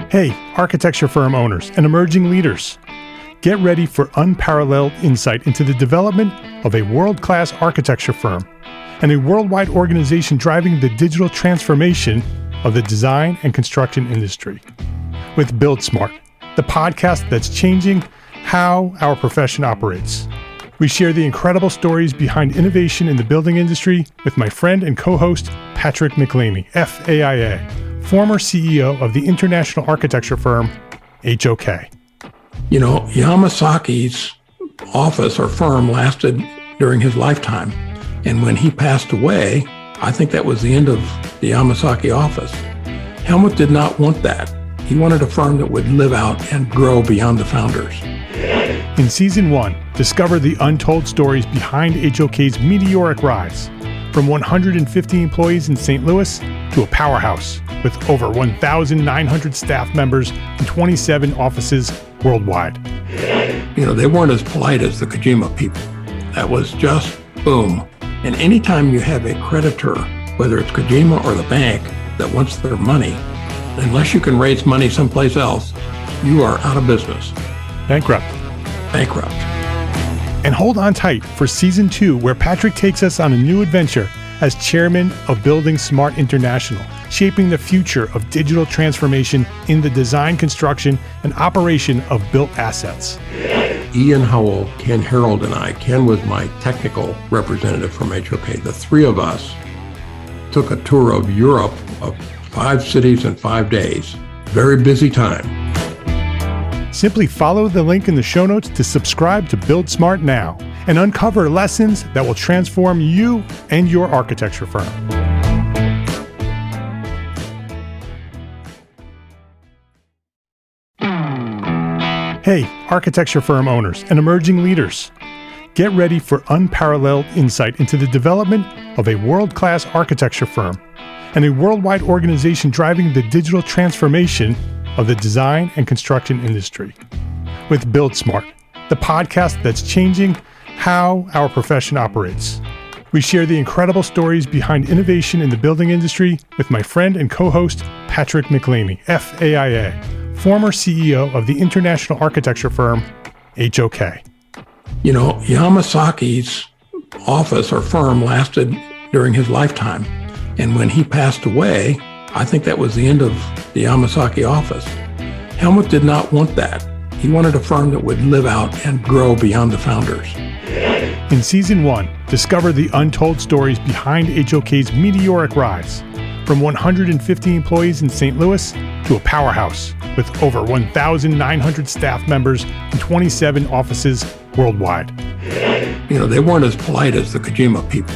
Hey, architecture firm owners and emerging leaders. Get ready for unparalleled insight into the development of a world-class architecture firm and a worldwide organization driving the digital transformation of the design and construction industry. With Build Smart, the podcast that's changing how our profession operates. We share the incredible stories behind innovation in the building industry with my friend and co-host, Patrick McLeamy, FAIA, former CEO of the international architecture firm, HOK. You know, Yamasaki's office or firm lasted during his lifetime. And when he passed away, I think that was the end of the Yamasaki office. Helmut did not want that. He wanted a firm that would live out and grow beyond the founders. In Season 1, discover the untold stories behind HOK's meteoric rise, from 150 employees in St. Louis to a powerhouse with over 1,900 staff members and 27 offices worldwide. You know, they weren't as polite as the Kojima people. That was just boom. And anytime you have a creditor, whether it's Kojima or the bank, that wants their money, unless you can raise money someplace else, you are out of business. Bankrupt. And hold on tight for Season 2, where Patrick takes us on a new adventure as chairman of Building Smart International, shaping the future of digital transformation in the design, construction, and operation of built assets. Ian Howell, Ken Harold, and I, Ken was my technical representative from HOK. The three of us took a tour of Europe of 5 cities in 5 days. Very busy time. Simply follow the link in the show notes to subscribe to Build Smart now and uncover lessons that will transform you and your architecture firm. Hey, architecture firm owners and emerging leaders. Get ready for unparalleled insight into the development of a world-class architecture firm and a worldwide organization driving the digital transformation of the design and construction industry. With Build Smart, the podcast that's changing how our profession operates. We share the incredible stories behind innovation in the building industry with my friend and co-host, Patrick McLeamy, FAIA, former CEO of the international architecture firm, HOK. You know, Yamasaki's office or firm lasted during his lifetime. And when he passed away, I think that was the end of the Yamasaki office. Helmut did not want that. He wanted a firm that would live out and grow beyond the founders. In Season 1, discover the untold stories behind HOK's meteoric rise, from 150 employees in St. Louis to a powerhouse with over 1,900 staff members and 27 offices worldwide. You know, they weren't as polite as the Kojima people.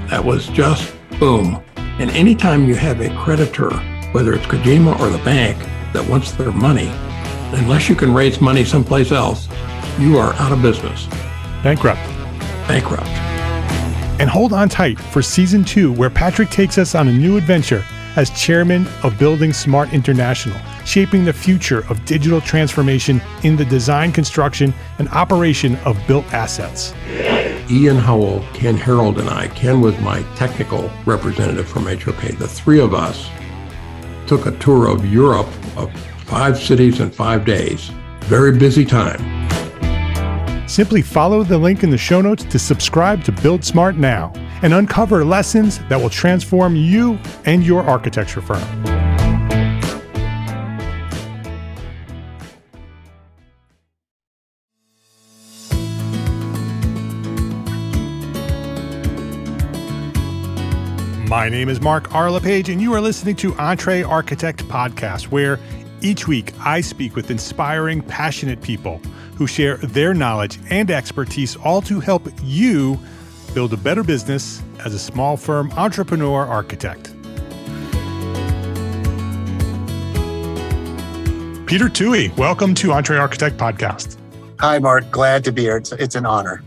That was just boom. And anytime you have a creditor, whether it's Kojima or the bank, that wants their money, unless you can raise money someplace else, you are out of business. Bankrupt. And hold on tight for Season 2, where Patrick takes us on a new adventure as chairman of Building Smart International, shaping the future of digital transformation in the design, construction, and operation of built assets. Ian Howell, Ken Harold, and I, Ken was my technical representative from HOK. The three of us took a tour of Europe of 5 cities in 5 days. Very busy time. Simply follow the link in the show notes to subscribe to Build Smart now and uncover lessons that will transform you and your architecture firm. My name is Mark R. LePage, and you are listening to Entre Architect Podcast, where each week I speak with inspiring, passionate people who share their knowledge and expertise, all to help you build a better business as a small firm entrepreneur architect. Peter Twohy, welcome to Entre Architect Podcast. Hi, Mark. Glad to be here. It's an honor.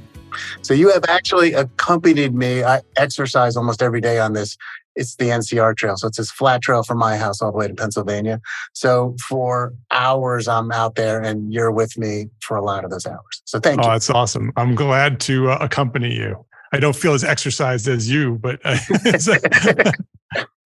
So you have actually accompanied me. I exercise almost every day on this. It's the NCR trail. So it's this flat trail from my house all the way to Pennsylvania. So for hours, I'm out there and you're with me for a lot of those hours. So thank you. Oh, that's awesome. I'm glad to accompany you. I don't feel as exercised as you, but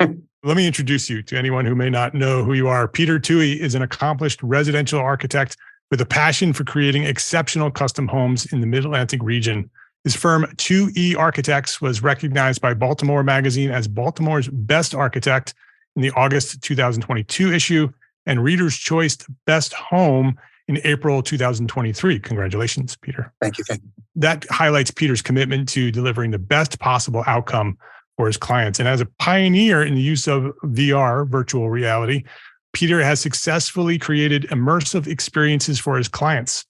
Let me introduce you to anyone who may not know who you are. Peter Twohy is an accomplished residential architect with a passion for creating exceptional custom homes in the Mid-Atlantic region. His firm, 2E Architects, was recognized by Baltimore Magazine as Baltimore's best architect in the August 2022 issue and Reader's Choice Best Home in April 2023. Congratulations, Peter. Thank you. Thank you. That highlights Peter's commitment to delivering the best possible outcome for his clients. And as a pioneer in the use of VR, virtual reality, Peter has successfully created immersive experiences for his clients.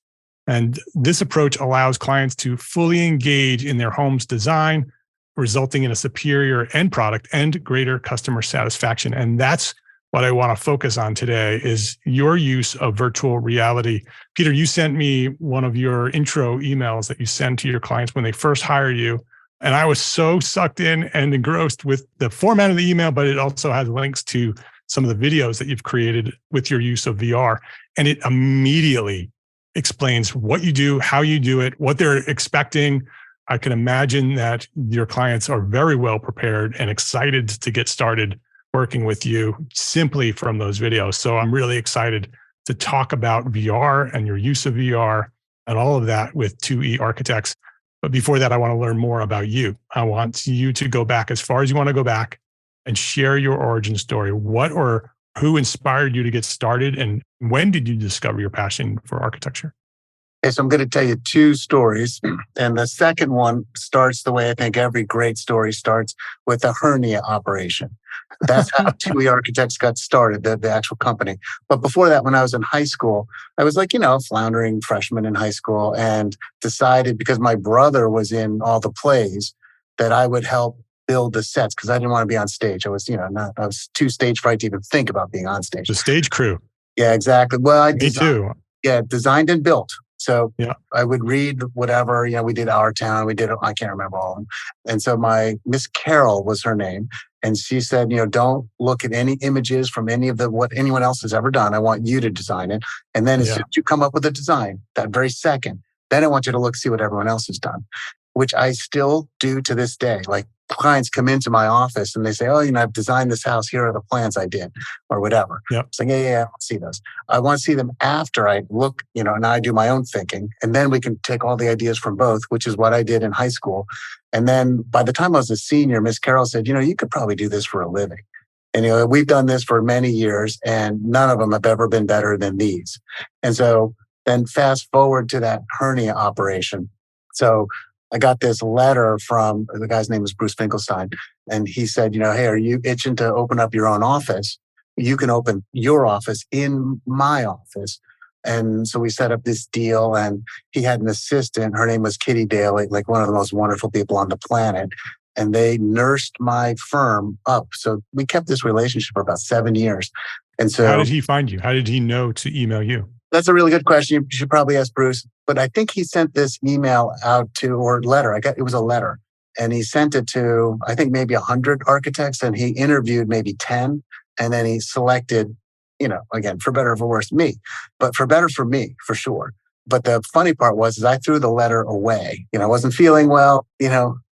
And this approach allows clients to fully engage in their home's design, resulting in a superior end product and greater customer satisfaction. And that's what I want to focus on today is your use of virtual reality. Peter, you sent me one of your intro emails that you send to your clients when they first hire you. And I was so sucked in and engrossed with the format of the email, but it also has links to some of the videos that you've created with your use of VR. And it immediately explains what you do, how you do it, what they're expecting. I can imagine that your clients are very well prepared and excited to get started working with you simply from those videos. So I'm really excited to talk about VR and your use of VR and all of that with 2E Architects. But before that, I want to learn more about you. I want you to go back as far as you want to go back and share your origin story. What or who inspired you to get started, and when did you discover your passion for architecture? Okay, so I'm going to tell you two stories. And the second one starts the way I think every great story starts, with a hernia operation. That's how Twohy Architects got started, the actual company. But before that, when I was in high school, I was like, floundering freshman in high school, and decided, because my brother was in all the plays, that I would help build the sets because I didn't want to be on stage. I was, I was too stage fright to even think about being on stage. The stage crew. Yeah, exactly. Well, Me too. Yeah, designed and built. So yeah. I would read whatever, we did Our Town, I can't remember all of them. And so my Miss Carol was her name. And she said, don't look at any images from any of what anyone else has ever done. I want you to design it. And then as soon as you come up with a design, that very second, then I want you to see what everyone else has done, which I still do to this day. Like, clients come into my office and they say, oh, I've designed this house. Here are the plans I did, or whatever. Yep. It's like, yeah, I want to see those. I want to see them after I look, and I do my own thinking. And then we can take all the ideas from both, which is what I did in high school. And then by the time I was a senior, Miss Carol said, you could probably do this for a living. And, we've done this for many years and none of them have ever been better than these. And so then fast forward to that hernia operation. So I got this letter from, the guy's name was Bruce Finkelstein, and he said, hey, are you itching to open up your own office? You can open your office in my office. And so we set up this deal, and he had an assistant. Her name was Kitty Daly, like one of the most wonderful people on the planet. And they nursed my firm up. So we kept this relationship for about 7 years. And so, how did he find you? How did he know to email you? That's a really good question. You should probably ask Bruce. But I think he sent this email out to, or letter. It was a letter. And he sent it to, I think, maybe 100 architects. And he interviewed maybe 10. And then he selected, again, for better or for worse, me. But for better for me, for sure. But the funny part was, I threw the letter away. I wasn't feeling well.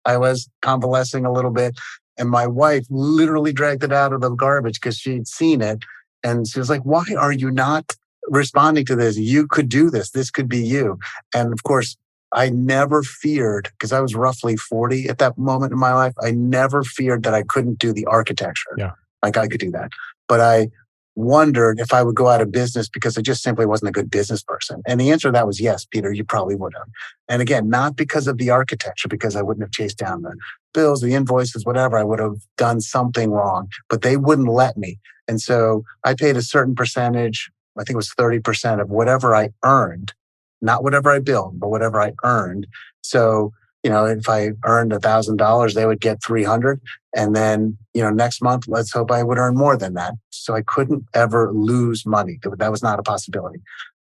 I was convalescing a little bit. And my wife literally dragged it out of the garbage because she'd seen it. And she was like, why are you not responding to this? You could do this. This could be you. And of course, I never feared, because I was roughly 40 at that moment in my life, I never feared that I couldn't do the architecture. Yeah. Like, I could do that. But I wondered if I would go out of business because I just simply wasn't a good business person. And the answer to that was yes, Peter, you probably would have. And again, not because of the architecture, because I wouldn't have chased down the bills, the invoices, whatever. I would have done something wrong, but they wouldn't let me. And so I paid a certain percentage, I think it was 30% of whatever I earned, not whatever I billed, but whatever I earned. So, if I earned $1,000, they would get 300. And then, next month, let's hope I would earn more than that. So I couldn't ever lose money. That was not a possibility,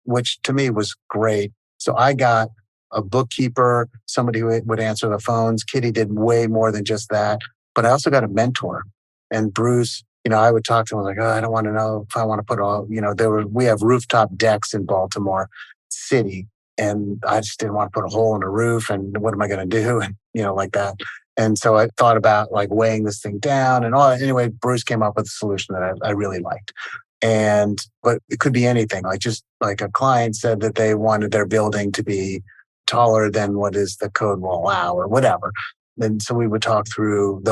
which to me was great. So I got a bookkeeper, somebody who would answer the phones. Kitty did way more than just that. But I also got a mentor. And Bruce, I would talk to him like, oh, I don't want to know if I want to put all, we have rooftop decks in Baltimore City. And I just didn't want to put a hole in the roof. And what am I going to do? And, like that. And so I thought about like weighing this thing down and all. Anyway, Bruce came up with a solution that I really liked. But it could be anything. Like just like a client said that they wanted their building to be taller than what is the code will allow or whatever. And so we would talk through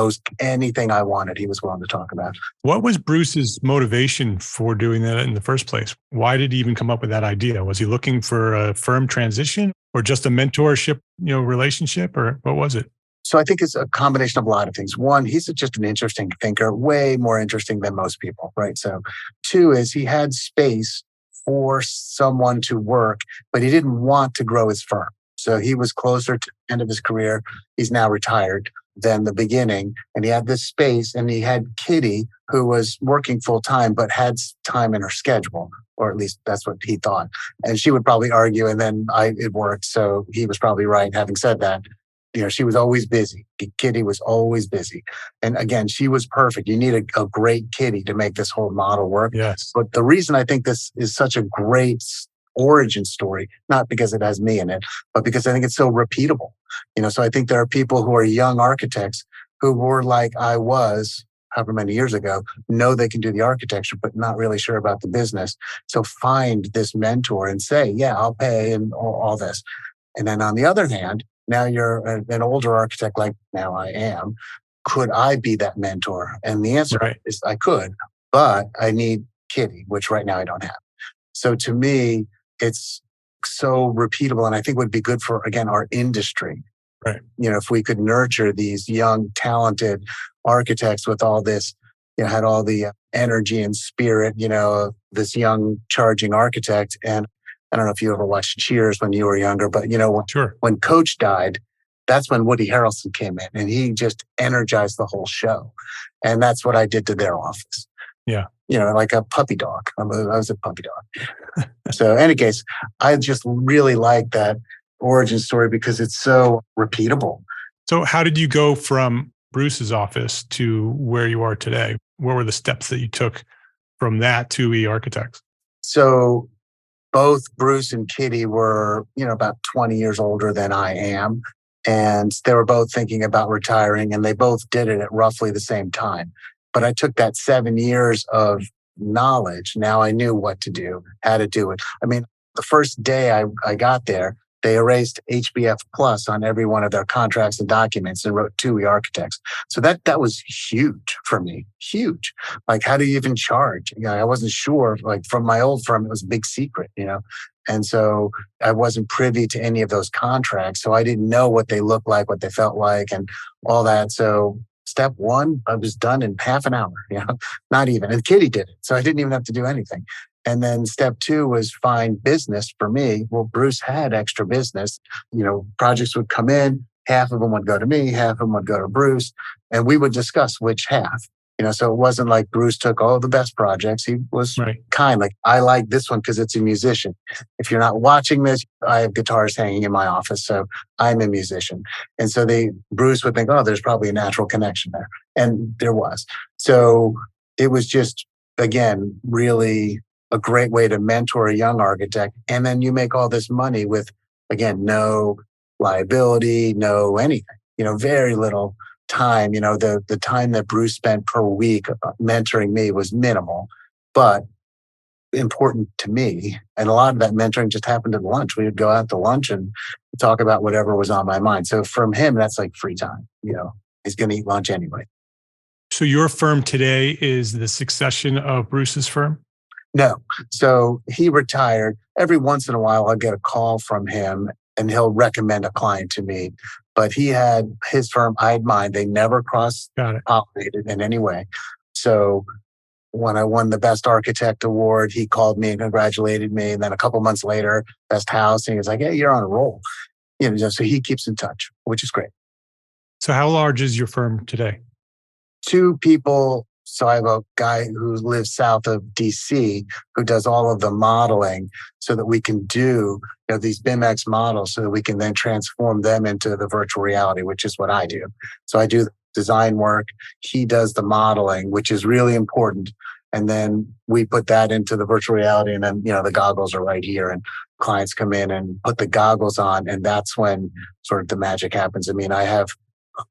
anything I wanted, he was willing to talk about. What was Bruce's motivation for doing that in the first place? Why did he even come up with that idea? Was he looking for a firm transition or just a mentorship, relationship, or what was it? So I think it's a combination of a lot of things. One, he's just an interesting thinker, way more interesting than most people, right? So two is he had space for someone to work, but he didn't want to grow his firm. So he was closer to the end of his career. He's now retired than the beginning. And he had this space, and he had Kitty, who was working full time, but had time in her schedule, or at least that's what he thought. And she would probably argue, and then it worked. So he was probably right. Having said that, she was always busy. Kitty was always busy. And again, she was perfect. You need a great Kitty to make this whole model work. Yes. But the reason I think this is such a great origin story, not because it has me in it, but because I think it's so repeatable. So I think there are people who are young architects who were like I was however many years ago, know they can do the architecture, but not really sure about the business. So find this mentor and say, yeah, I'll pay and all this. And then on the other hand, now you're an older architect like now I am. Could I be that mentor? And the answer is I could, but I need Kitty, which right now I don't have. So to me, it's so repeatable, and I think would be good for, again, our industry. Right. If we could nurture these young, talented architects with all this, had all the energy and spirit, of this young, charging architect. And I don't know if you ever watched Cheers when you were younger, but when Coach died, that's when Woody Harrelson came in, and he just energized the whole show. And that's what I did to their office. Yeah. Like a puppy dog. I was a puppy dog. So in any case, I just really like that origin story because it's so repeatable. So how did you go from Bruce's office to where you are today? What were the steps that you took from that to Twohy Architects? So both Bruce and Kitty were, about 20 years older than I am. And they were both thinking about retiring, and they both did it at roughly the same time. But I took that 7 years of knowledge. Now I knew what to do, how to do it. I mean, the first day I got there, they erased HBF Plus on every one of their contracts and documents and wrote Twohy Architects. So that was huge for me, huge. Like, how do you even charge? I wasn't sure. Like from my old firm, it was a big secret, And so I wasn't privy to any of those contracts. So I didn't know what they looked like, what they felt like, and all that. So step one, I was done in half an hour, not even. And Kitty did it. So I didn't even have to do anything. And then step two was find business for me. Well, Bruce had extra business. Projects would come in, half of them would go to me, half of them would go to Bruce, and we would discuss which half. So it wasn't like Bruce took all the best projects. He was kind, like, I like this one because it's a musician. If you're not watching this, I have guitars hanging in my office, so I'm a musician. And so Bruce would think, oh, there's probably a natural connection there. And there was. So it was just, again, really a great way to mentor a young architect. And then you make all this money with, again, no liability, no anything, very little time. The time that Bruce spent per week mentoring me was minimal, but important to me. And a lot of that mentoring just happened at lunch. We would go out to lunch and talk about whatever was on my mind. So from him, that's like free time. He's going to eat lunch anyway. So your firm today is the succession of Bruce's firm? No. So he retired. Every once in a while, I'll get a call from him and he'll recommend a client to me. But he had his firm, I had mine. They never cross-pollinated in any way. So when I won the Best Architect Award, he called me and congratulated me. And then a couple months later, Best House, and he was like, hey, you're on a roll. So he keeps in touch, which is great. So how large is your firm today? 2 people. So I have a guy who lives south of DC who does all of the modeling so that we can do these BIMX models so that we can then transform them into the virtual reality, which is what I do. So I do the design work. He does the modeling, which is really important. And then we put that into the virtual reality. And then, the goggles are right here and clients come in and put the goggles on. And that's when sort of the magic happens. I mean, I have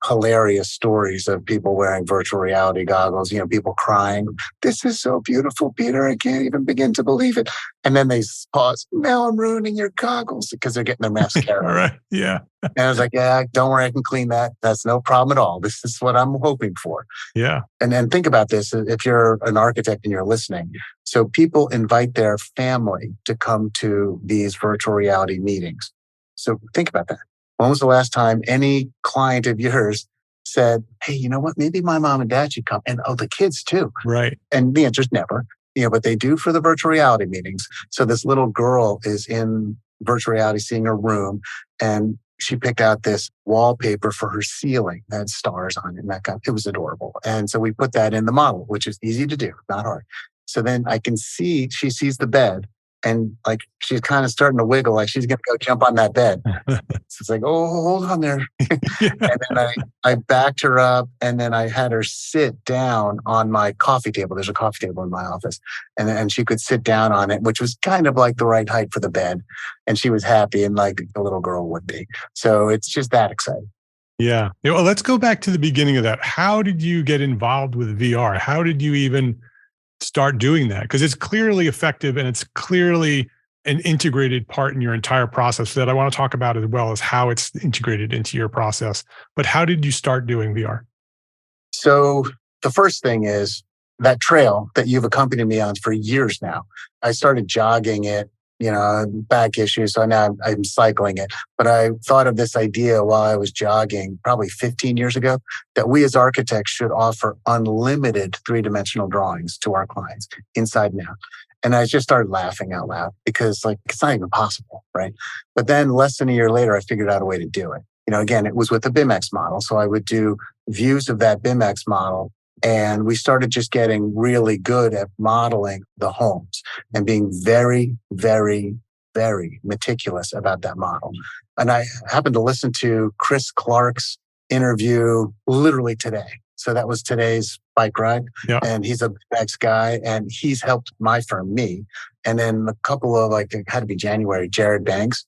hilarious stories of people wearing virtual reality goggles, people crying. This is so beautiful, Peter. I can't even begin to believe it. And then they pause. Now I'm ruining your goggles because they're getting their mascara. Right. Yeah. And I was like, yeah, don't worry, I can clean that. That's no problem at all. This is what I'm hoping for. Yeah. And then think about this. If you're an architect and you're listening, so people invite their family to come to these virtual reality meetings. So think about that. When was the last time any client of yours said, hey, you know what? Maybe my mom and dad should come. And the kids too. Right. And the answer is never, but they do for the virtual reality meetings. So this little girl is in virtual reality, seeing her room, and she picked out this wallpaper for her ceiling that had stars on it. And it was adorable. And so we put that in the model, which is easy to do, not hard. So then I can see, she sees the bed, and like she's kind of starting to wiggle, like she's going to go jump on that bed. So it's like, oh, hold on there. Yeah. And then I backed her up, and then I had her sit down on my coffee table. There's a coffee table in my office. And she could sit down on it, which was kind of like the right height for the bed. And she was happy, and like a little girl would be. So it's just that exciting. Yeah. Well, let's go back to the beginning of that. How did you get involved with VR? How did you even start doing that? Because it's clearly effective and it's clearly an integrated part in your entire process that I want to talk about, as well as how it's integrated into your process. But how did you start doing VR? So the first thing is that trail that you've accompanied me on for years now. I started jogging it, back issues. So now I'm cycling it. But I thought of this idea while I was jogging probably 15 years ago, that we as architects should offer unlimited 3-dimensional drawings to our clients inside and out. And I just started laughing out loud because it's not even possible, right? But then less than a year later, I figured out a way to do it. Again, it was with the BIMX model. So I would do views of that BIMX model. And we started just getting really good at modeling the homes and being very, very, very meticulous about that model. And I happened to listen to Chris Clark's interview literally today. So that was today's bike ride. Yeah. And he's a BMX guy, and he's helped my firm, me. And then a couple of it had to be January, Jared Banks.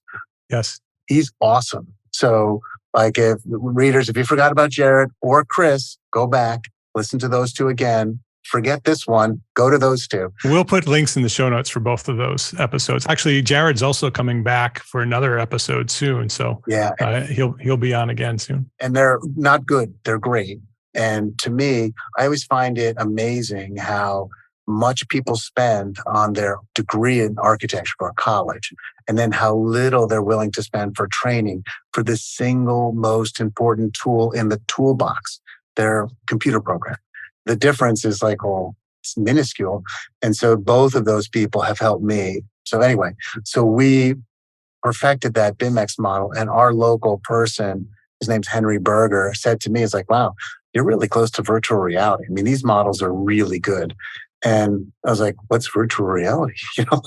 Yes. He's awesome. So if readers, if you forgot about Jared or Chris, go back. Listen to those two again. Forget this one. Go to those two. We'll put links in the show notes for both of those episodes. Actually, Jared's also coming back for another episode soon. So yeah, he'll be on again soon. And they're not good. They're great. And to me, I always find it amazing how much people spend on their degree in architecture or college, and then how little they're willing to spend for training for the single most important tool in the toolbox, their computer program. The difference is it's minuscule. And so both of those people have helped me. So anyway, so we perfected that BIMX model, and our local person, his name's Henry Berger, said to me, it's like, wow, you're really close to virtual reality. I mean, these models are really good. And I was like, what's virtual reality?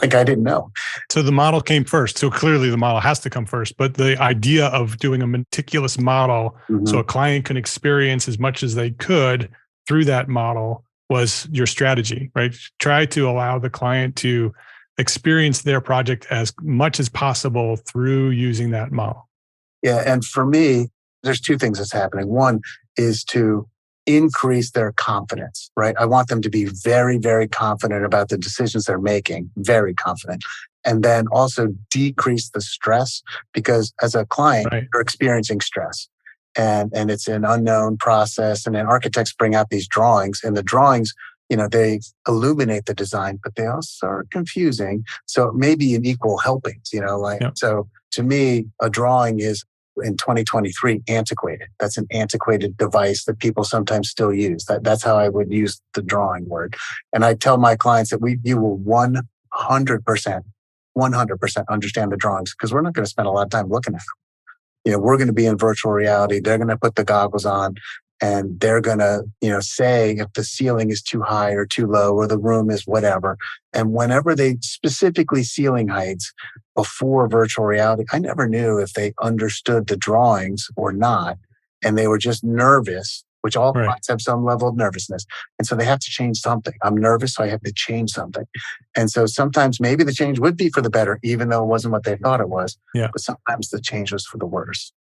I didn't know. So the model came first. So clearly the model has to come first. But the idea of doing a meticulous model so a client can experience as much as they could through that model was your strategy, right? Try to allow the client to experience their project as much as possible through using that model. Yeah. And for me, there's two things that's happening. One is to increase their confidence, right? I want them to be very, very confident about the decisions they're making, very confident. And then also decrease the stress, because as a client, you're experiencing stress. And it's an unknown process. And then architects bring out these drawings, and the drawings, they illuminate the design, but they also are confusing. So it may be an equal helpings, So to me, a drawing is, in 2023, antiquated. That's an antiquated device that people sometimes still use. That's how I would use the drawing word. And I tell my clients that you will 100% understand the drawings, because we're not going to spend a lot of time looking at them. We're going to be in virtual reality. They're going to put the goggles on, and they're going to, say if the ceiling is too high or too low, or the room is whatever. And whenever they specifically ceiling heights before virtual reality, I never knew if they understood the drawings or not. And they were just nervous, which all clients have some level of nervousness. And so they have to change something. I'm nervous, so I have to change something. And so sometimes maybe the change would be for the better, even though it wasn't what they thought it was. Yeah. But sometimes the change was for the worse.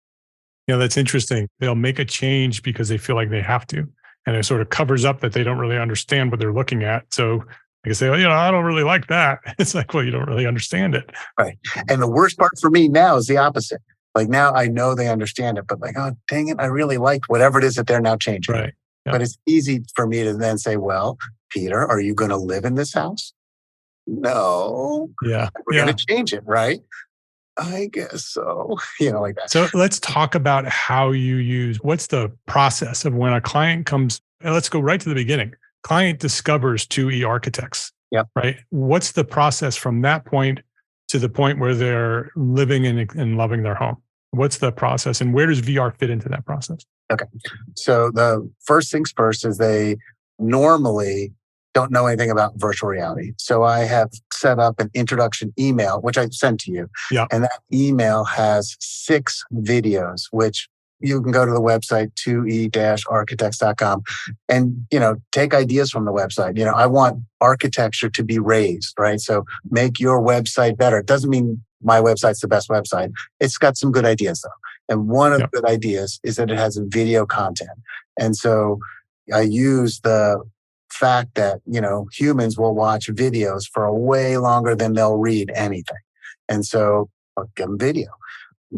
That's interesting. They'll make a change because they feel like they have to. And it sort of covers up that they don't really understand what they're looking at. So I can say, well, I don't really like that. It's like, well, you don't really understand it. Right. And the worst part for me now is the opposite. Like now I know they understand it, but like, oh, dang it, I really liked whatever it is that they're now changing. Right. Yep. But it's easy for me to then say, well, Peter, are you going to live in this house? No. Yeah. We're going to change it, right? I guess so. Like that. So let's talk about how you use, what's the process of when a client comes, and let's go right to the beginning. Client discovers Twohy architects. Yep. Right. What's the process from that point to the point where they're living and loving their home? What's the process and where does VR fit into that process? Okay. So the first things first is they normally don't know anything about virtual reality. So I have set up an introduction email, which I sent to you. Yeah. And that email has 6 videos, which you can go to the website, twohy-architects.com, and, take ideas from the website. I want architecture to be raised, right? So make your website better. It doesn't mean my website's the best website. It's got some good ideas, though. And one of the good ideas is that it has video content. And so I use the fact that, humans will watch videos for way longer than they'll read anything. And so I'll give them video.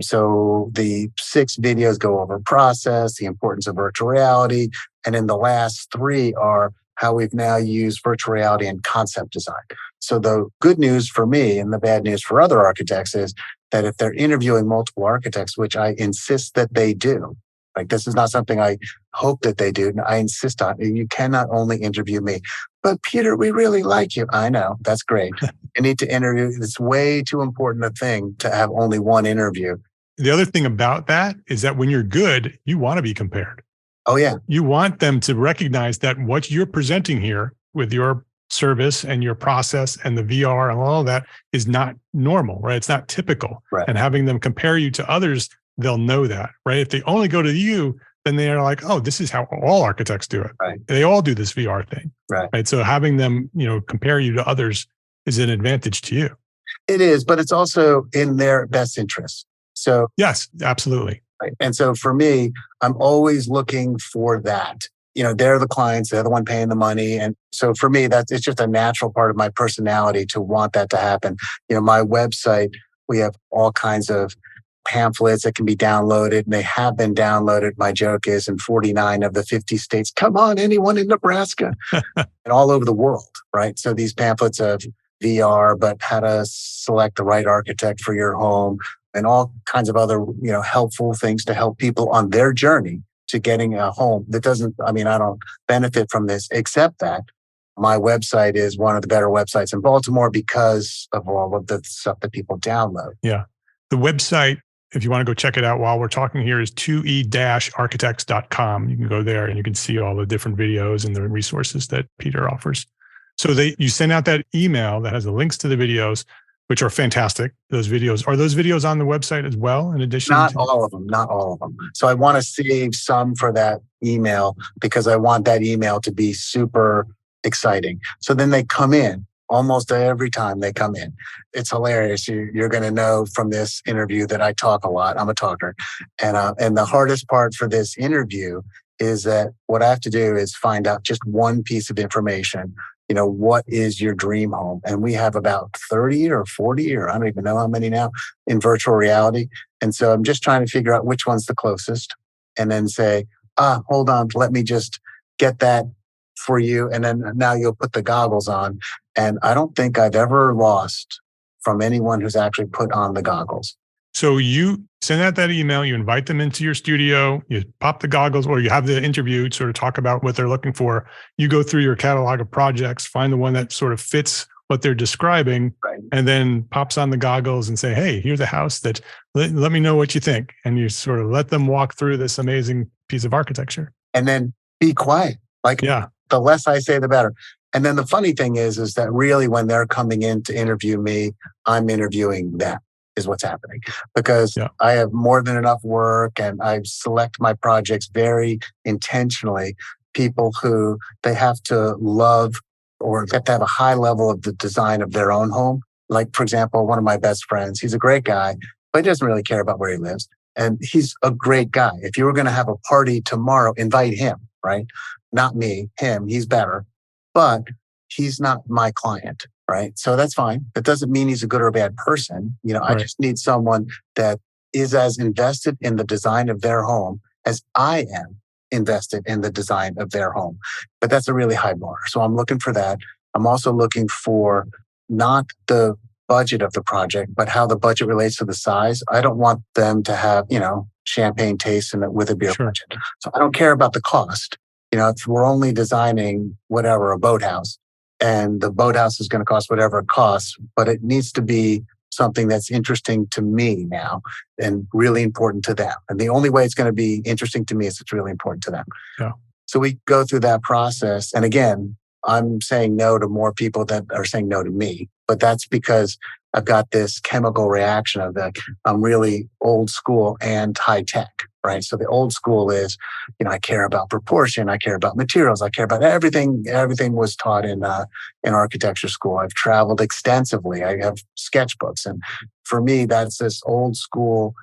So the 6 videos go over process, the importance of virtual reality. And then the last 3 are how we've now used virtual reality in concept design. So the good news for me and the bad news for other architects is that if they're interviewing multiple architects, which I insist that they do, like this is not something I hope that they do. I insist on it. You cannot only interview me. But Peter, we really like you. I know. That's great. You need to interview. It's way too important a thing to have only one interview. The other thing about that is that when you're good, you want to be compared. Oh, yeah. You want them to recognize that what you're presenting here with your service and your process and the VR and all of that is not normal, right? It's not typical. Right. And having them compare you to others, they'll know that, right? If they only go to you, then they are like, oh, this is how all architects do it. Right. They all do this VR thing. Right. So having them, compare you to others is an advantage to you. It is, but it's also in their best interest. So yes, absolutely. Right. And so for me, I'm always looking for that. They're the clients, they're the one paying the money. And so for me, it's just a natural part of my personality to want that to happen. My website, we have all kinds of pamphlets that can be downloaded, and they have been downloaded. My joke is in 49 of the 50 states. Come on, anyone in Nebraska and all over the world, right? So these pamphlets of VR, but how to select the right architect for your home and all kinds of other, helpful things to help people on their journey to getting a home that I don't benefit from this, except that my website is one of the better websites in Baltimore because of all of the stuff that people download. Yeah. The website, if you want to go check it out while we're talking here, is twohy-architects.com. You can go there and you can see all the different videos and the resources that Peter offers. So you send out that email that has the links to the videos, which are fantastic. Those videos, are those videos on the website as well, in addition? Not all of them. So I want to save some for that email because I want that email to be super exciting. So then they come in. Almost every time they come in. It's hilarious. You're going to know from this interview that I talk a lot. I'm a talker. And the hardest part for this interview is that what I have to do is find out just one piece of information. What is your dream home? And we have about 30 or 40, or I don't even know how many now, in virtual reality. And so I'm just trying to figure out which one's the closest and then say, hold on, let me just get that for you. And then now you'll put the goggles on. And I don't think I've ever lost from anyone who's actually put on the goggles. So you send out that email, you invite them into your studio, you pop the goggles, or you have the interview, sort of talk about what they're looking for. You go through your catalog of projects, find the one that sort of fits what they're describing, right, and then pops on the goggles and say, hey, here's a house that let me know what you think. And you sort of let them walk through this amazing piece of architecture. And then be quiet. The less I say, the better. And then the funny thing is that really when they're coming in to interview me, I'm interviewing them is what's happening because I have more than enough work and I select my projects very intentionally. People who they have to love or have to have a high level of the design of their own home. Like, for example, one of my best friends, he's a great guy, but he doesn't really care about where he lives. And he's a great guy. If you were going to have a party tomorrow, invite him, right? Not me, him. He's better, but he's not my client, right? So that's fine. That doesn't mean he's a good or a bad person. I just need someone that is as invested in the design of their home as I am invested in the design of their home. But that's a really high bar. So I'm looking for that. I'm also looking for not the budget of the project, but how the budget relates to the size. I don't want them to have, champagne taste with a beer budget. So I don't care about the cost. If we're only designing whatever, a boathouse, and the boathouse is going to cost whatever it costs, but it needs to be something that's interesting to me now and really important to them. And the only way it's going to be interesting to me is it's really important to them. Yeah. So we go through that process. And again, I'm saying no to more people that are saying no to me, but that's because I've got this chemical reaction of that. I'm really old school and high tech, right? So the old school is, I care about proportion, I care about materials, I care about everything. Everything was taught in architecture school. I've traveled extensively. I have sketchbooks, and for me, that's this old school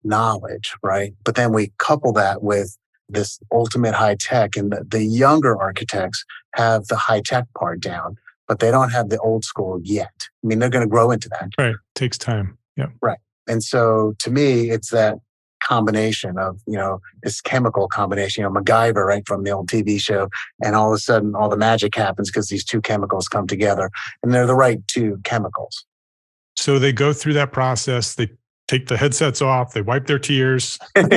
knowledge, right? But then we couple that with this ultimate high tech, and the younger architects have the high tech part down, but they don't have the old school yet. I mean, they're going to grow into that. Right. Takes time. Yeah. Right. And so to me, it's that combination of, this chemical combination, MacGyver, right, from the old TV show. And all of a sudden, all the magic happens because these two chemicals come together, and they're the right two chemicals. So they go through that process. They take the headsets off, they wipe their tears, and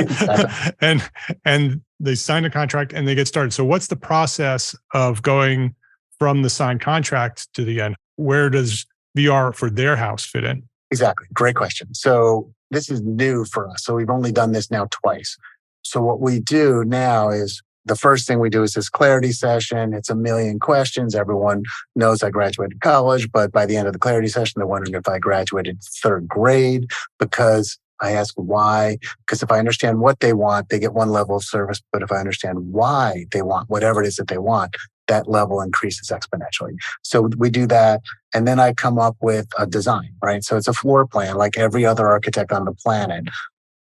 they sign a contract and they get started. So what's the process of going from the signed contract to the end? Where does VR for their house fit in? Exactly. Great question. So this is new for us. So we've only done this now twice. So what we do now is the first thing we do is this clarity session. It's 1 million questions. Everyone knows I graduated college, but by the end of the clarity session, they're wondering if I graduated 3rd grade, because I ask why. Because if I understand what they want, they get one level of service. But if I understand why they want whatever it is that they want, that level increases exponentially. So we do that. And then I come up with a design, right? So it's a floor plan like every other architect on the planet.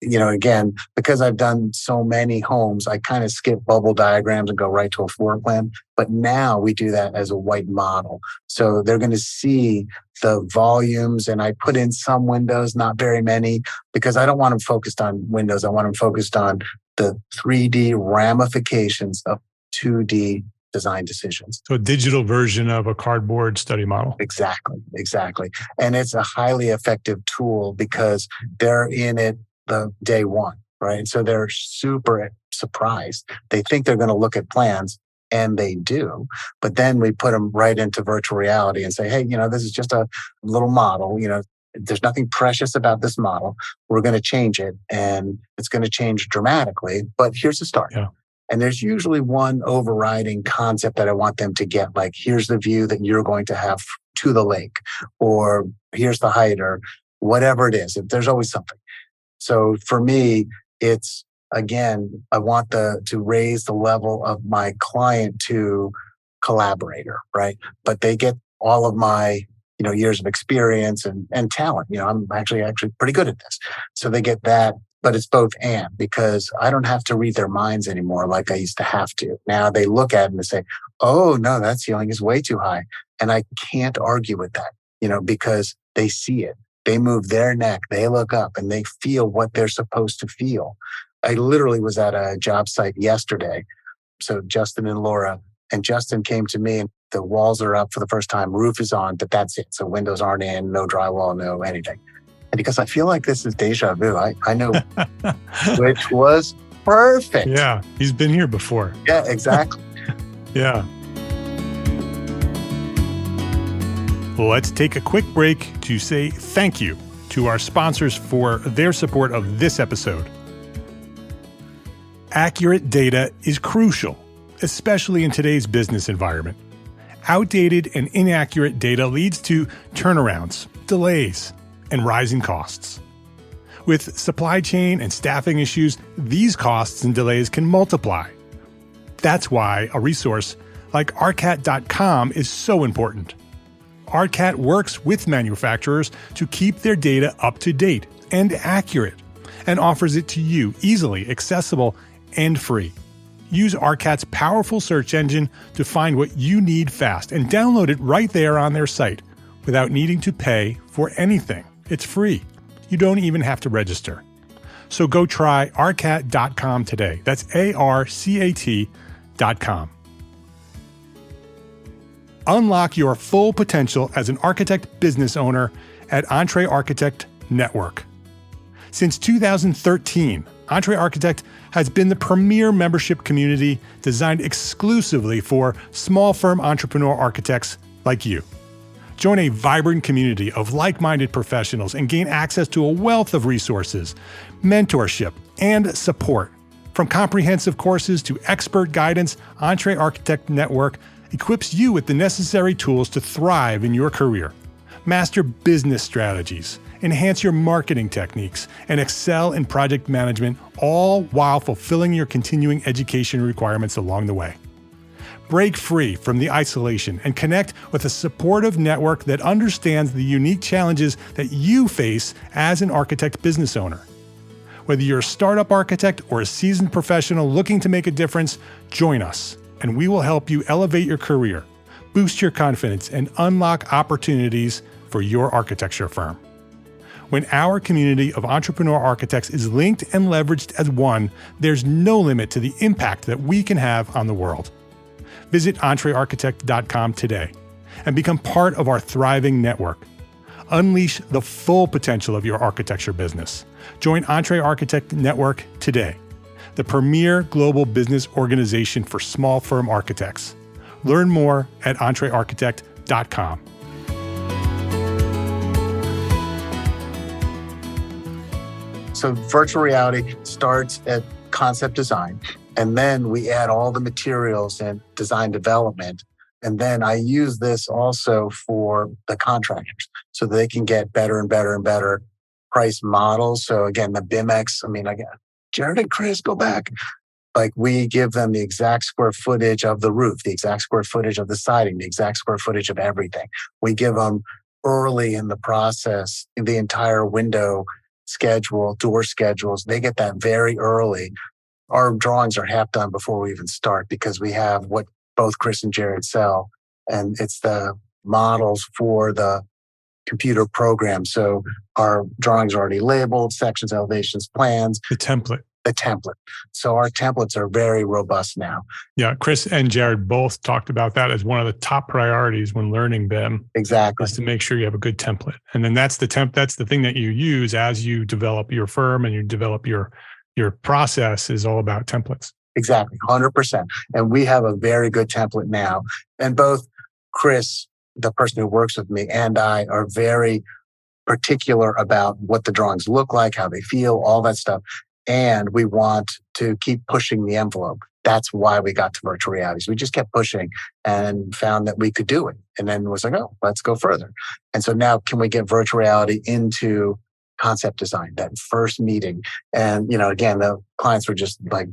Again, because I've done so many homes, I kind of skip bubble diagrams and go right to a floor plan. But now we do that as a white model. So they're going to see the volumes, and I put in some windows, not very many, because I don't want them focused on windows. I want them focused on the 3D ramifications of 2D design decisions. So a digital version of a cardboard study model. Exactly. And it's a highly effective tool because they're in it the day one, right? So they're super surprised. They think they're going to look at plans, and they do. But then we put them right into virtual reality and say, hey, this is just a little model. There's nothing precious about this model. We're going to change it, and it's going to change dramatically. But here's the start. Yeah. And there's usually one overriding concept that I want them to get, like, here's the view that you're going to have to the lake, or here's the height, or whatever it is. There's always something. So for me, it's, again, I want to raise the level of my client to collaborator, right? But they get all of my, years of experience and talent. I'm actually pretty good at this. So they get that, but it's both and, because I don't have to read their minds anymore like I used to have to. Now they look at it and they say, oh, no, that ceiling is way too high. And I can't argue with that, because they see it. They move their neck, they look up, and they feel what they're supposed to feel. I literally was at a job site yesterday. So Justin and Laura, and Justin came to me, and the walls are up for the first time, roof is on, but that's it. So windows aren't in, no drywall, no anything. And because I feel like this is deja vu, I know, which was perfect. Yeah, he's been here before. Yeah, exactly. Yeah. Let's take a quick break to say thank you to our sponsors for their support of this episode. Accurate data is crucial, especially in today's business environment. Outdated and inaccurate data leads to turnarounds, delays, and rising costs. With supply chain and staffing issues, these costs and delays can multiply. That's why a resource like arcat.com is so important. ARCAT works with manufacturers to keep their data up to date and accurate, and offers it to you easily, accessible, and free. Use ARCAT's powerful search engine to find what you need fast and download it right there on their site without needing to pay for anything. It's free. You don't even have to register. So go try arcat.com today. That's ARCAT.com. Unlock your full potential as an architect business owner at EntreArchitect Network. Since 2013, EntreArchitect has been the premier membership community designed exclusively for small firm entrepreneur architects like you. Join a vibrant community of like-minded professionals and gain access to a wealth of resources, mentorship, and support. From comprehensive courses to expert guidance, EntreArchitect Network equips you with the necessary tools to thrive in your career. Master business strategies, enhance your marketing techniques, and excel in project management, all while fulfilling your continuing education requirements along the way. Break free from the isolation and connect with a supportive network that understands the unique challenges that you face as an architect business owner. Whether you're a startup architect or a seasoned professional looking to make a difference, join us, and we will help you elevate your career, boost your confidence, and unlock opportunities for your architecture firm. When our community of entrepreneur architects is linked and leveraged as one, there's no limit to the impact that we can have on the world. Visit EntreArchitect.com today and become part of our thriving network. Unleash the full potential of your architecture business. Join EntreArchitect Network today, the premier global business organization for small firm architects. Learn more at EntreArchitect.com. So virtual reality starts at concept design, and then we add all the materials and design development. And then I use this also for the contractors so they can get better and better and better price models. So again, the BIMX, again, Jared and Chris, go back. Like we give them the exact square footage of the roof, the exact square footage of the siding, the exact square footage of everything. We give them early in the process, the entire window schedule, door schedules. They get that very early. Our drawings are half done before we even start because we have what both Chris and Jared sell, and it's the models for the computer program. So our drawings are already labeled, sections, elevations, plans. The template. So our templates are very robust now. Yeah, Chris and Jared both talked about that as one of the top priorities when learning BIM. Exactly. Is to make sure you have a good template. And then that's the thing that you use as you develop your firm and you develop your process is all about templates. Exactly, 100%. And we have a very good template now. And both Chris, the person who works with me, and I are very particular about what the drawings look like, how they feel, all that stuff. And we want to keep pushing the envelope. That's why we got to virtual realities. We just kept pushing and found that we could do it. And then was like, oh, let's go further. And so now can we get virtual reality into concept design, that first meeting? And, again, the clients were just like,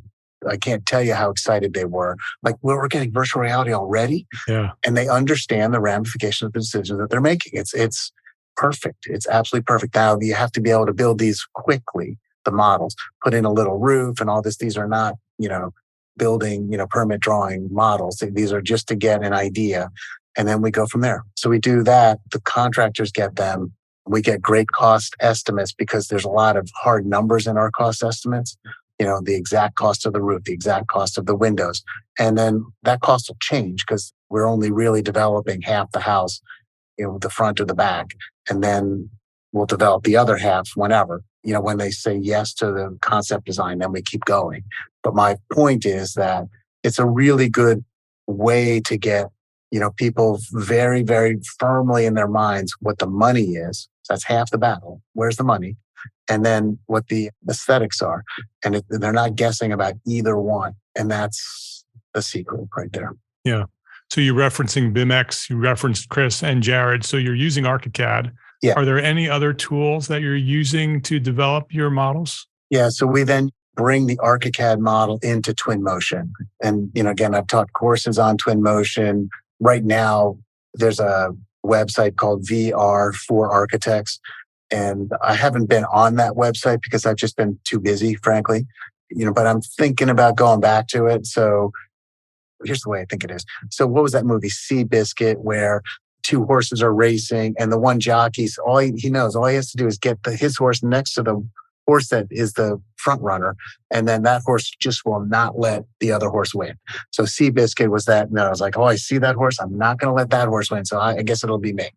I can't tell you how excited they were. Like, well, we're getting virtual reality already. Yeah. And they understand the ramifications of the decisions that they're making. It's perfect. It's absolutely perfect. Now you have to be able to build these quickly. The models, put in a little roof and all this. These are not, building, permit drawing models. These are just to get an idea. And then we go from there. So we do that. The contractors get them. We get great cost estimates because there's a lot of hard numbers in our cost estimates. The exact cost of the roof, the exact cost of the windows. And then that cost will change because we're only really developing half the house, the front or the back. And then we'll develop the other half whenever. When they say yes to the concept design, then we keep going. But my point is that it's a really good way to get, people very, very firmly in their minds what the money is. That's half the battle. Where's the money? And then what the aesthetics are. And they're not guessing about either one. And that's the secret right there. Yeah. So you're referencing BIMX, you referenced Chris and Jared. So you're using ArchiCAD. Yeah. Are there any other tools that you're using to develop your models? Yeah. So we then bring the ArchiCAD model into Twinmotion. And, again, I've taught courses on Twinmotion. Right now, there's a website called VR for Architects. And I haven't been on that website because I've just been too busy, frankly. But I'm thinking about going back to it. So here's the way I think it is. So what was that movie, Seabiscuit, where two horses are racing and the one jockey's he knows, all he has to do is get his horse next to the horse that is the front runner. And then that horse just will not let the other horse win. So Seabiscuit was that. And I was like, I see that horse. I'm not going to let that horse win. So I guess it'll be me.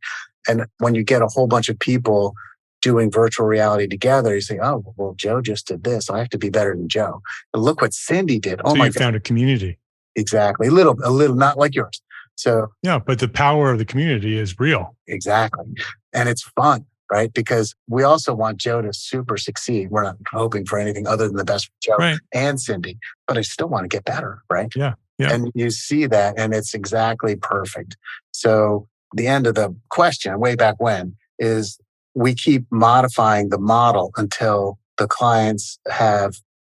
And when you get a whole bunch of people doing virtual reality together, you say, oh, well, Joe just did this. I have to be better than Joe. But look what Cindy did. Oh, so my you God. Found a community. Exactly. A little, not like yours. So yeah, but the power of the community is real. Exactly. And it's fun, right? Because we also want Joe to super succeed. We're not hoping for anything other than the best for Joe and Cindy, but I still want to get better, right? Yeah. Yeah. And you see that, and it's exactly perfect. So the end of the question, way back when, is we keep modifying the model until the clients have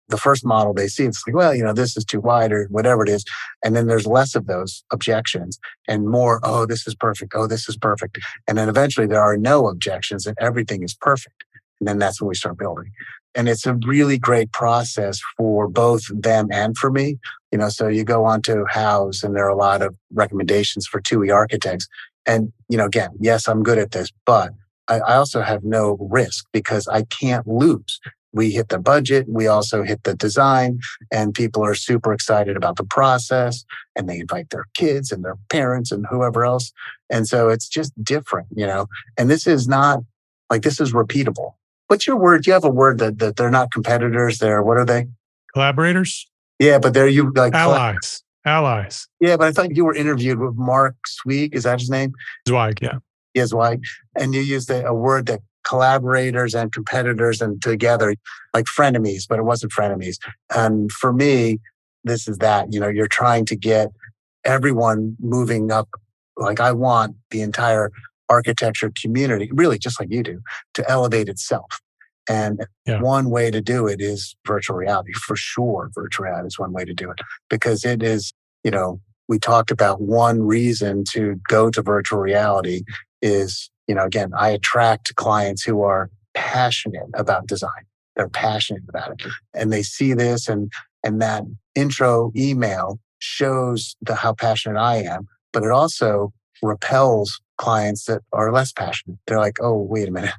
the first model they see. It's like, well, this is too wide or whatever it is. And then there's less of those objections and more, oh, this is perfect. Oh, this is perfect. And then eventually there are no objections and everything is perfect. And then that's when we start building. And it's a really great process for both them and for me. So you go on to House and there are a lot of recommendations for Twohy architects. And, again, yes, I'm good at this, but I also have no risk because I can't lose. We hit the budget. We also hit the design, and people are super excited about the process, and they invite their kids and their parents and whoever else. And so it's just different, and this is not like, this is repeatable. What's your word? You have a word that they're not competitors. What are they? Collaborators? Yeah, but they're you like allies. Allies. Yeah, but I thought you were interviewed with Mark Zweig. Is that his name? Zweig, yeah. Yeah, Zweig. And you used a word that collaborators and competitors and together, like frenemies, but it wasn't frenemies. And for me, this is that, you're trying to get everyone moving up. Like I want the entire architecture community, really just like you do, to elevate itself. And one way to do it is virtual reality. For sure, virtual reality is one way to do it because it is, we talked about one reason to go to virtual reality is, again, I attract clients who are passionate about design. They're passionate about it. And they see this and that intro email shows how passionate I am, but it also repels clients that are less passionate. They're like, oh, wait a minute.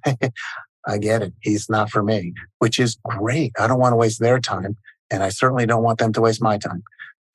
I get it. He's not for me, which is great. I don't want to waste their time. And I certainly don't want them to waste my time.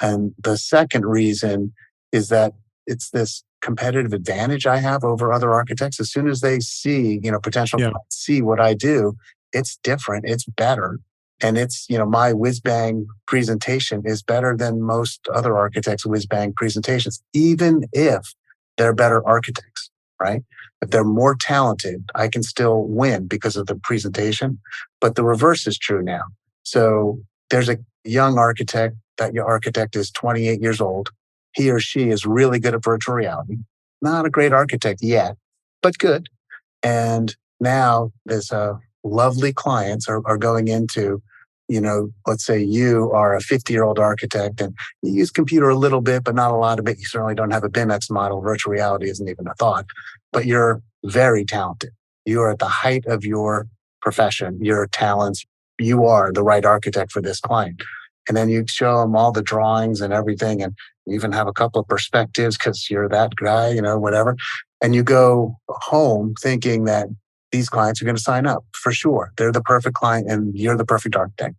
And the second reason is that it's this competitive advantage I have over other architects. As soon as they see, potential clients see what I do, it's different, it's better. And it's, my whiz-bang presentation is better than most other architects' whiz-bang presentations, even if they're better architects, right? If they're more talented, I can still win because of the presentation. But the reverse is true now. So there's a young architect, that your architect is 28 years old. He or she is really good at virtual reality. Not a great architect yet, but good. And now there's lovely clients are going into, let's say you are a 50-year-old architect and you use computer a little bit, but not a lot of it. You certainly don't have a BIMX model. Virtual reality isn't even a thought, but you're very talented. You are at the height of your profession, your talents. You are the right architect for this client. And then you show them all the drawings and everything, and you even have a couple of perspectives because you're that guy, whatever. And you go home thinking that these clients are going to sign up for sure. They're the perfect client and you're the perfect architect.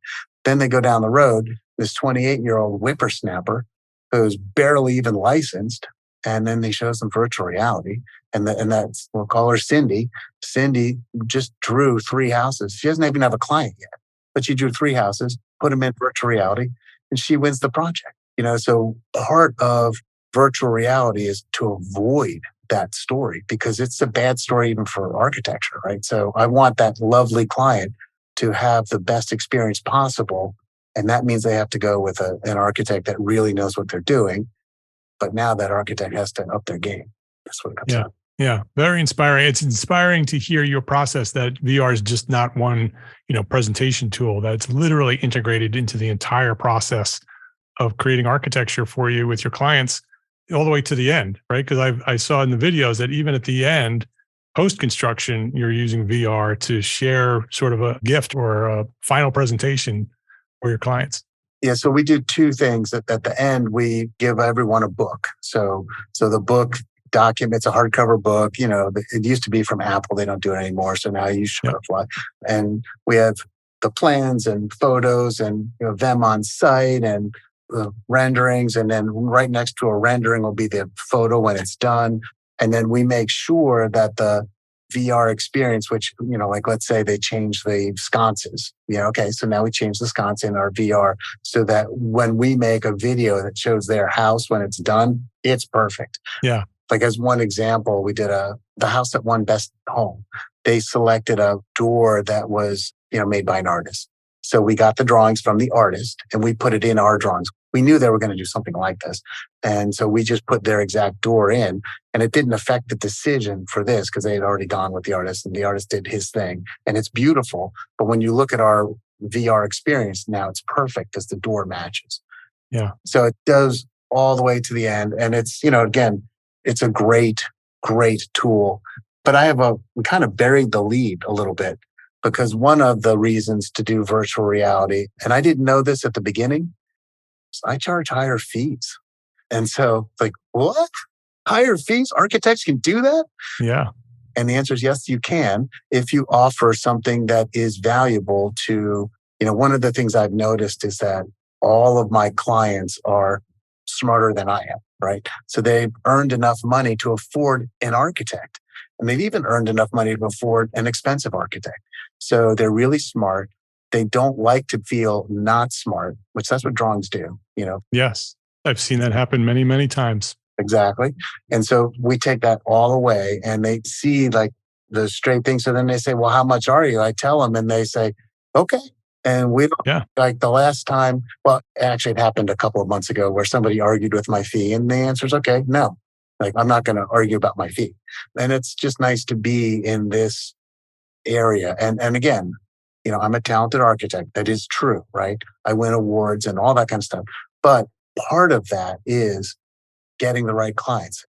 Then they go down the road, this 28-year-old whippersnapper who's barely even licensed, and then he shows them virtual reality. And that's, we'll call her Cindy. Cindy just drew 3 houses. She doesn't even have a client yet, but she drew 3 houses, put them in virtual reality, and she wins the project. So part of virtual reality is to avoid that story because it's a bad story even for architecture, right? So I want that lovely client to have the best experience possible. And that means they have to go with an architect that really knows what they're doing. But now that architect has to up their game. That's what it comes down. Yeah, very inspiring. It's inspiring to hear your process that VR is just not one, presentation tool, that's literally integrated into the entire process of creating architecture for you with your clients all the way to the end, right? Because I saw in the videos that even at the end, post-construction, you're using VR to share sort of a gift or a final presentation for your clients. Yeah, so we do two things. At the end, we give everyone a book. So the book documents a hardcover book. It used to be from Apple. They don't do it anymore. So now I use Shutterfly. And we have the plans and photos and them on site and renderings. And then right next to a rendering will be the photo when it's done. And then we make sure that the VR experience, which, like let's say they change the sconces. Okay, so now we change the sconce in our VR so that when we make a video that shows their house when it's done, it's perfect. Yeah. Like as one example, we did the house that won Best Home. They selected a door that was, made by an artist. So we got the drawings from the artist and we put it in our drawings. We knew they were going to do something like this. And so we just put their exact door in, and it didn't affect the decision for this because they had already gone with the artist and the artist did his thing. And it's beautiful. But when you look at our VR experience now, it's perfect because the door matches. Yeah. So it does all the way to the end. And it's, again, it's a great, great tool. But we kind of buried the lead a little bit because one of the reasons to do virtual reality, and I didn't know this at the beginning, I charge higher fees. And so like, what? Higher fees? Architects can do that? Yeah. And the answer is yes, you can if you offer something that is valuable to, one of the things I've noticed is that all of my clients are smarter than I am, right? So they've earned enough money to afford an architect. And they've even earned enough money to afford an expensive architect. So they're really smart. They don't like to feel not smart, which that's what drawings do, Yes. I've seen that happen many, many times. Exactly. And so we take that all away and they see like the straight thing. So then they say, well, how much are you? I tell them and they say, okay. And we don't, like the last time, well, actually it happened a couple of months ago where somebody argued with my fee and the answer is okay, no. Like I'm not going to argue about my fee. And it's just nice to be in this area. And again, I'm a talented architect. That is true, right? I win awards and all that kind of stuff. But part of that is getting the right clients.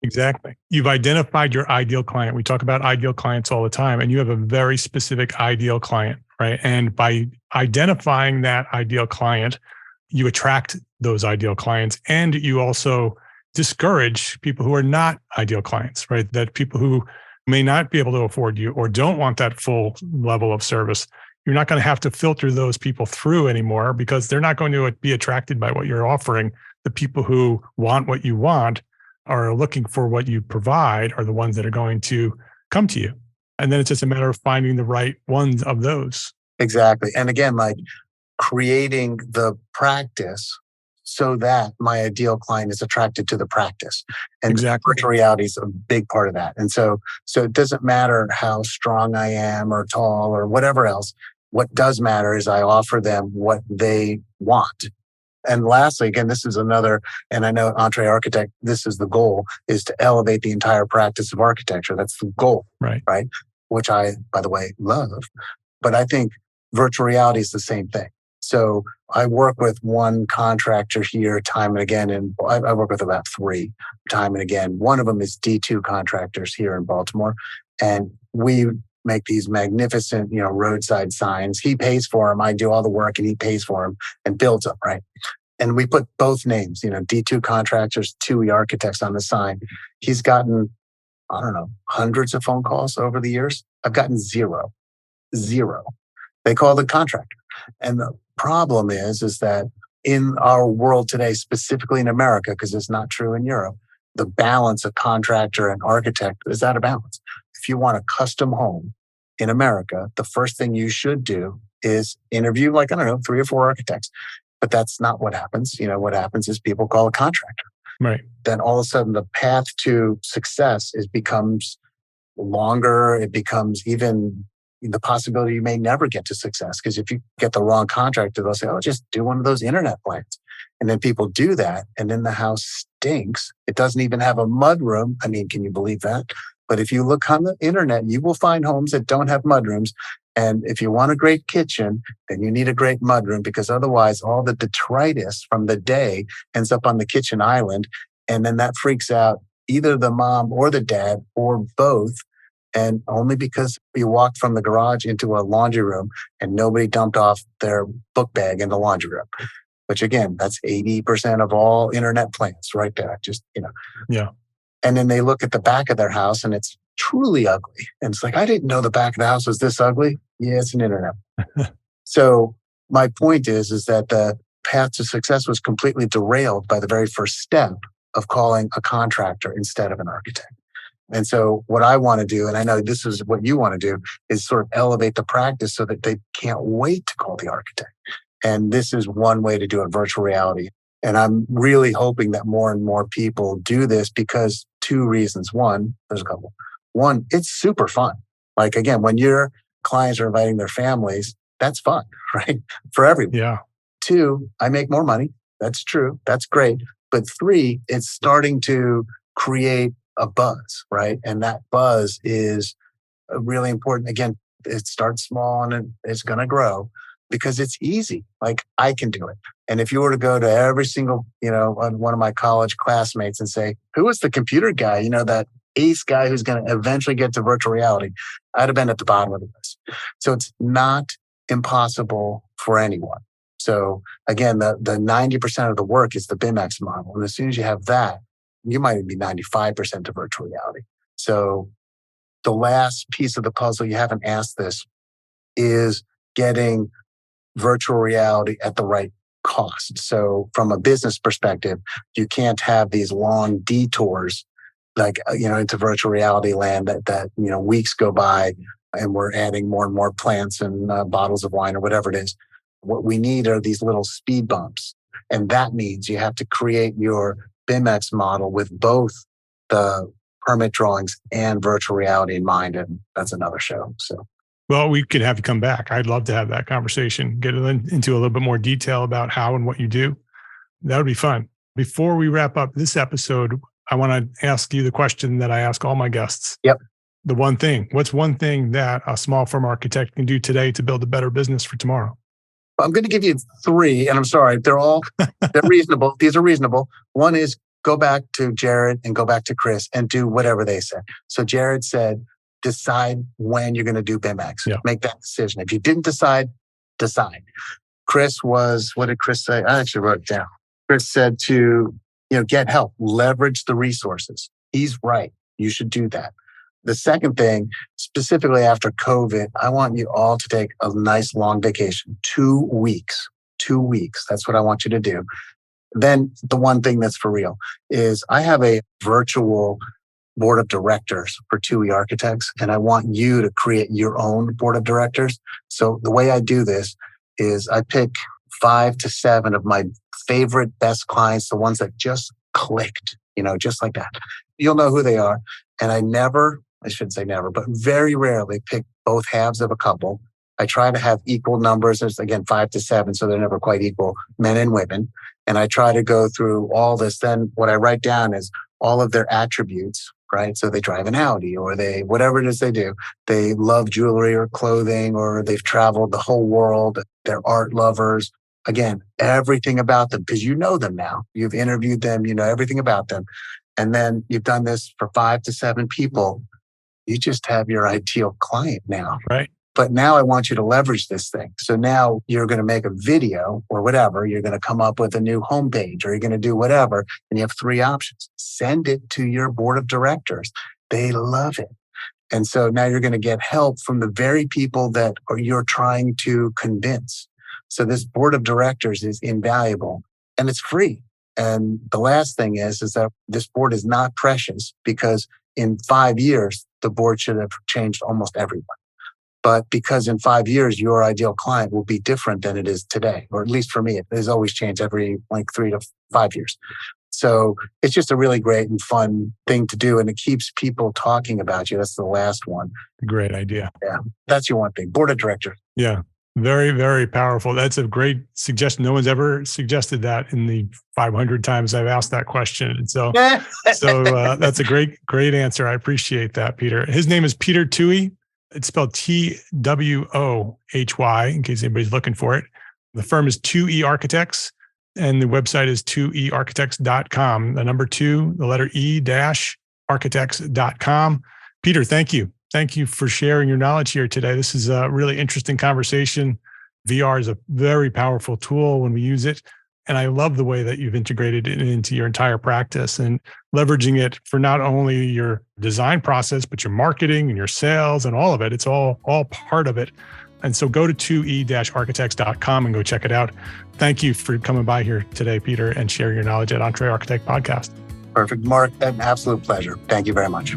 Exactly. You've identified your ideal client. We talk about ideal clients all the time, and you have a very specific ideal client, right? And by identifying that ideal client, you attract those ideal clients and you also discourage people who are not ideal clients, right? That people who may not be able to afford you or don't want that full level of service, you're not going to have to filter those people through anymore because they're not going to be attracted by what you're offering. The people who want what you want are looking for what you provide are the ones that are going to come to you. And then it's just a matter of finding the right ones of those. Exactly. And again, like creating the practice so that my ideal client is attracted to the practice. And virtual reality is a big part of that. And so it doesn't matter how strong I am or tall or whatever else. What does matter is I offer them what they want. And lastly, again, this is another, and I know at Entre Architect, this is the goal, is to elevate the entire practice of architecture. That's the goal, right? Which I, by the way, love. But I think virtual reality is the same thing. So I work with one contractor here time and again, and I work with about 3 time and again. One of them is D2 contractors here in Baltimore. And we make these magnificent, roadside signs. He pays for them. I do all the work and he pays for them and builds them, right? And we put both names, D2 contractors, Twohy architects on the sign. He's gotten, I don't know, hundreds of phone calls over the years. I've gotten zero. They call the contractor. And the problem is that in our world today, specifically in America, because it's not true in Europe, the balance of contractor and architect is out of balance. If you want a custom home in America, the first thing you should do is interview 3 or 4 architects. But that's not what happens. What happens is people call a contractor. Right. Then all of a sudden the path to success becomes longer. It becomes even the possibility you may never get to success. Because if you get the wrong contractor, they'll say, oh, just do one of those internet plans. And then people do that. And then the house stinks. It doesn't even have a mudroom. I mean, can you believe that? But if you look on the internet, you will find homes that don't have mudrooms. And if you want a great kitchen, then you need a great mudroom because otherwise all the detritus from the day ends up on the kitchen island. And then that freaks out either the mom or the dad or both. And only because you walked from the garage into a laundry room and nobody dumped off their book bag in the laundry room, which again, that's 80% of all internet plants right there. Just, Yeah. And then they look at the back of their house and it's truly ugly. And it's like, I didn't know the back of the house was this ugly. Yeah, it's an internet. So my point is that the path to success was completely derailed by the very first step of calling a contractor instead of an architect. And so what I want to do, and I know this is what you want to do, is sort of elevate the practice so that they can't wait to call the architect. And this is one way to do it, virtual reality. And I'm really hoping that more and more people do this because two reasons. One, there's a couple. One, it's super fun. Like, again, when your clients are inviting their families, that's fun, right? For everyone. Yeah. Two, I make more money. That's true. That's great. But three, it's starting to create a buzz, right? And that buzz is really important. Again, it starts small and it's going to grow because it's easy. Like, I can do it. And if you were to go to every single, one of my college classmates and say, who was the computer guy, that ace guy who's going to eventually get to virtual reality, I'd have been at the bottom of the list. So it's not impossible for anyone. So again, the 90% of the work is the BIMX model. And as soon as you have that, you might be 95% to virtual reality. So the last piece of the puzzle, you haven't asked this, is getting virtual reality at the right cost. So from a business perspective, you can't have these long detours like, into virtual reality land that weeks go by and we're adding more and more plants and bottles of wine or whatever it is. What we need are these little speed bumps. And that means you have to create your BIMX model with both the permit drawings and virtual reality in mind. And that's another show. So, well, we could have you come back. I'd love to have that conversation, get into a little bit more detail about how and what you do. That would be fun. Before we wrap up this episode, I want to ask you the question that I ask all my guests. Yep. The one thing. What's one thing that a small firm architect can do today to build a better business for tomorrow? I'm going to give you three, and I'm sorry, they're reasonable. These are reasonable. One is go back to Jared and go back to Chris and do whatever they said. So Jared said, decide when you're going to do BIMX. Yeah. Make that decision. If you didn't decide. Chris what did Chris say? I actually wrote it down. Chris said to, get help, leverage the resources. He's right. You should do that. The second thing, specifically after COVID, I want you all to take a nice long vacation, 2 weeks. 2 weeks. That's what I want you to do. Then the one thing that's for real is I have a virtual board of directors for Twohy Architects, and I want you to create your own board of directors. So the way I do this is I pick 5 to 7 of my favorite, best clients, the ones that just clicked, just like that. You'll know who they are. And I shouldn't say never, but very rarely pick both halves of a couple. I try to have equal numbers. There's, again, 5 to 7, so they're never quite equal, men and women. And I try to go through all this. Then what I write down is all of their attributes, right? So they drive an Audi or whatever it is they do. They love jewelry or clothing, or they've traveled the whole world. They're art lovers. Again, everything about them, because you know them now. You've interviewed them, you know everything about them. And then you've done this for 5 to 7 people. You just have your ideal client now. Right. But now I want you to leverage this thing. So now you're going to make a video or whatever. You're going to come up with a new homepage or you're going to do whatever. And you have 3 options. Send it to your board of directors. They love it. And so now you're going to get help from the very people that you're trying to convince. So this board of directors is invaluable and it's free. And the last thing is that this board is not precious because in 5 years, the board should have changed almost everyone. But because in 5 years, your ideal client will be different than it is today, or at least for me, it has always changed every 3 to 5 years. So it's just a really great and fun thing to do. And it keeps people talking about you. That's the last one. Great idea. Yeah. That's your one thing. Board of directors. Yeah. Very, very powerful. That's a great suggestion. No one's ever suggested that in the 500 times I've asked that question. And so that's a great answer. I appreciate that, Peter. His name is Peter Twohy. It's spelled Twohy, in case anybody's looking for it. The firm is Twohy Architects, and the website is twohyarchitects.com. The number 2, the letter E -architects.com. Peter, thank you Thank you for sharing your knowledge here today. This is a really interesting conversation. VR is a very powerful tool when we use it. And I love the way that you've integrated it into your entire practice and leveraging it for not only your design process, but your marketing and your sales and all of it. It's all part of it. And so go to twohy-architects.com and go check it out. Thank you for coming by here today, Peter, and sharing your knowledge at Entre Architect Podcast. Perfect. Mark, an absolute pleasure. Thank you very much.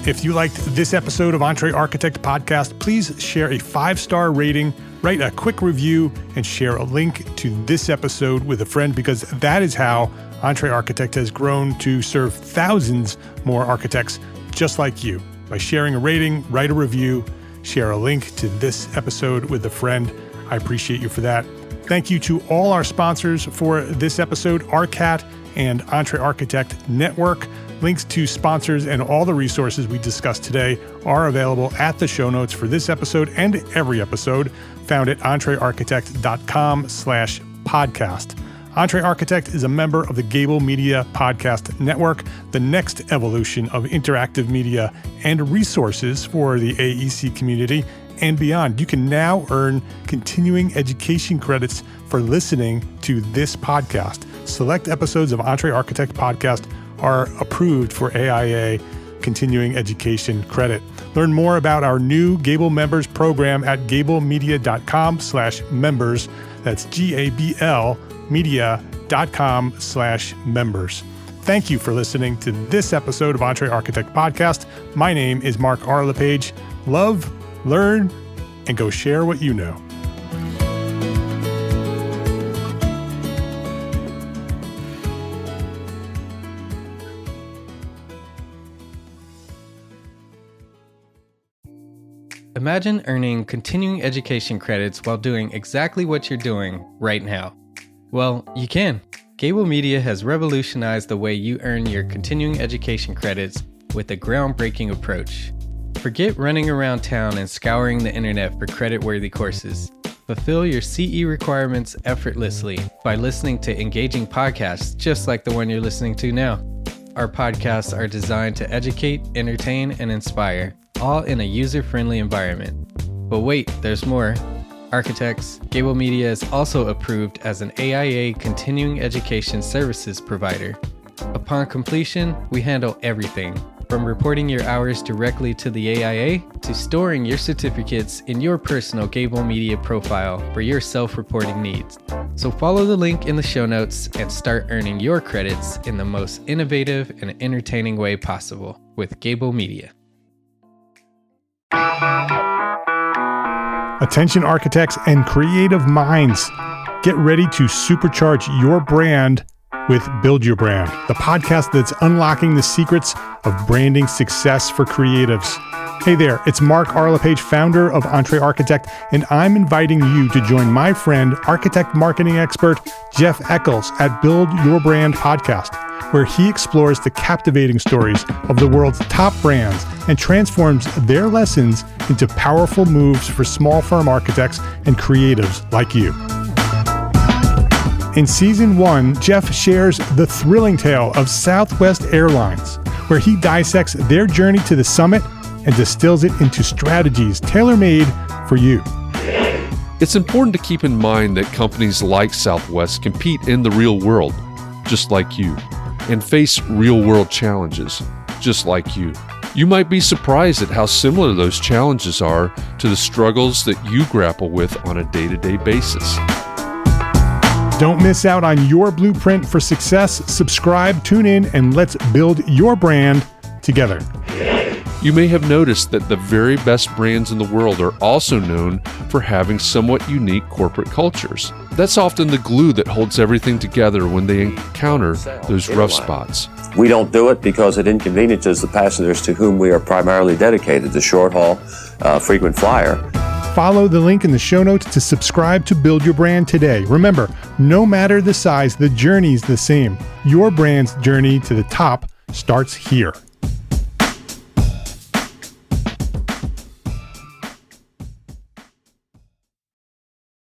If you liked this episode of Entre Architect Podcast, please share a 5-star rating, write a quick review, and share a link to this episode with a friend, because that is how Entre Architect has grown to serve thousands more architects just like you. By sharing a rating, write a review, share a link to this episode with a friend. I appreciate you for that. Thank you to all our sponsors for this episode, ARCAT and Entre Architect Network. Links to sponsors and all the resources we discussed today are available at the show notes for this episode and every episode, found at entrearchitect.com/podcast. Entre Architect is a member of the Gable Media Podcast Network, the next evolution of interactive media and resources for the AEC community and beyond. You can now earn continuing education credits for listening to this podcast. Select episodes of Entre Architect Podcast are approved for AIA continuing education credit. Learn more about our new Gable Members program at gablemedia.com/members. That's GABL media.com/members. Thank you for listening to this episode of Entre Architect Podcast. My name is Mark R. LePage. Love, learn, and go share what you know. Imagine earning continuing education credits while doing exactly what you're doing right now. Well, you can. Gable Media has revolutionized the way you earn your continuing education credits with a groundbreaking approach. Forget running around town and scouring the internet for credit-worthy courses. Fulfill your CE requirements effortlessly by listening to engaging podcasts just like the one you're listening to now. Our podcasts are designed to educate, entertain, and inspire, all in a user-friendly environment. But wait, there's more. Architects, Gable Media is also approved as an AIA continuing education services provider. Upon completion, we handle everything, from reporting your hours directly to the AIA to storing your certificates in your personal Gable Media profile for your self-reporting needs. So follow the link in the show notes and start earning your credits in the most innovative and entertaining way possible with Gable Media. Attention architects and creative minds, get ready to supercharge your brand with Build Your Brand, the podcast that's unlocking the secrets of branding success for creatives. Hey there, it's Mark R. LePage, founder of Entre Architect, and I'm inviting you to join my friend, architect marketing expert Jeff Eccles at Build Your Brand podcast, where he explores the captivating stories of the world's top brands and transforms their lessons into powerful moves for small firm architects and creatives like you. In Season 1, Jeff shares the thrilling tale of Southwest Airlines, where he dissects their journey to the summit and distills it into strategies tailor-made for you. It's important to keep in mind that companies like Southwest compete in the real world, just like you, and face real-world challenges, just like you. You might be surprised at how similar those challenges are to the struggles that you grapple with on a day-to-day basis. Don't miss out on your blueprint for success. Subscribe, tune in, and let's build your brand together. You may have noticed that the very best brands in the world are also known for having somewhat unique corporate cultures. That's often the glue that holds everything together when they encounter those rough spots. We don't do it because it inconveniences the passengers to whom we are primarily dedicated, the short haul, frequent flyer. Follow the link in the show notes to subscribe to Build Your Brand today. Remember, no matter the size, the journey's the same. Your brand's journey to the top starts here.